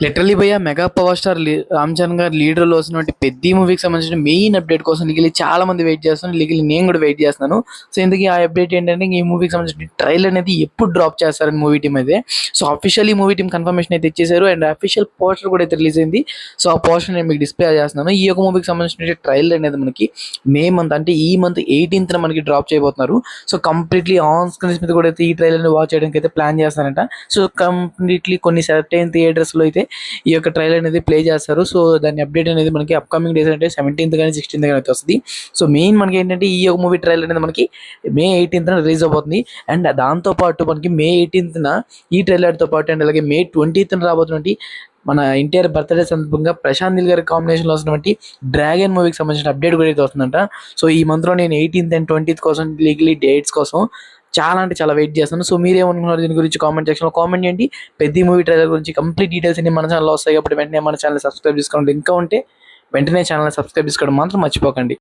Literally భయ్య mega power star Ram Charan గారు లీడర్లో వస్తున్నటువంటి పెద్ద మూవీకి సంబంధించిన మెయిన్ అప్డేట్ కోసం లిగిలి చాలా మంది వెయిట్ చేస్తున్నారు. లిగిలి నేను కూడా వెయిట్ చేస్తున్నాను. సో ఇందుకు ఆ అప్డేట్ ఏంటంటే ఈ మూవీకి సంబంధించిన ట్రైలర్ అనేది ఎప్పుడు డ్రాప్ చేస్తారని మూవీ టీం అయితే. So officially movie team confirmation అయితే ఇచ్చేసారు అండ్ అఫీషియల్ పోస్టర్ కూడా అయితే రిలీజ్ అయింది. సో ఆ పోస్టర్ నేను మీకు డిస్ప్లే చేస్తున్నాను. ఈ యొక్క మూవీకి సంబంధించిన ట్రైలర్ అనేది మనకి మే మంత్ అంటే ఈ మంత్ 18th మనకి డ్రాప్ చేయబోతున్నారు. సో కంప్లీట్లీ ఆన్ స్క్రీన్స్ మీద కూడా అయితే ఈ ట్రైలర్ని వాచ్ చేయడానికి అయితే ప్లాన్ చేస్తారంట. సో కంప్లీట్లీ కొన్ని సర్టైన్ థియేటర్స్లో అయితే ఈ యొక్క ట్రైలర్ అనేది ప్లే చేస్తారు. సో దాని అప్డేట్ అనేది మనకి అప్కమింగ్ డేస్ అంటే 17th కానీ 16th కానీ అయితే వస్తుంది. సో మెయిన్ మనకి ఏంటంటే ఈ యొక్క మూవీ ట్రైలర్ అనేది మనకి మే 18th రిలీజ్ అవబోతుంది. అండ్ దాంతోపాటు మనకి మే 18th ఈ ట్రైలర్తో పాటు అండ్ అలాగే మే 20th రాబోతున్నటువంటి మన ఎన్టీఆర్ బర్త్డే సందర్భంగా ప్రశాంత్ నీల్ గారి కాంబినేషన్లో వస్తున్నటువంటి డ్రాగన్ మూవీకి సంబంధించిన అప్డేట్ కూడా అయితే వస్తుందంట. సో ఈ మంత్లో నేను 18th అండ్ 20th కోసం లీగలీ డేట్స్ కోసం చాలా అంటే చాలా వెయిట్ చేస్తాను. సో మీరేమనుకున్నారు దీని గురించి కామెంట్ సెక్షన్లో కామెంట్ చేయండి. పెద్ద మూవీ ట్రైలర్ గురించి కంప్లీట్ డీటెయిల్స్ అన్ని మన ఛానల్లో వస్తాయి కాబట్టి వెంటనే మన ఛానల్ సబ్స్క్రైబ్ చేసుకోండి. ఇంకా ఉంటే వెంటనే ఛానల్ సబ్స్క్రైబ్ చేసుకోవడం మాత్రం మర్చిపోకండి.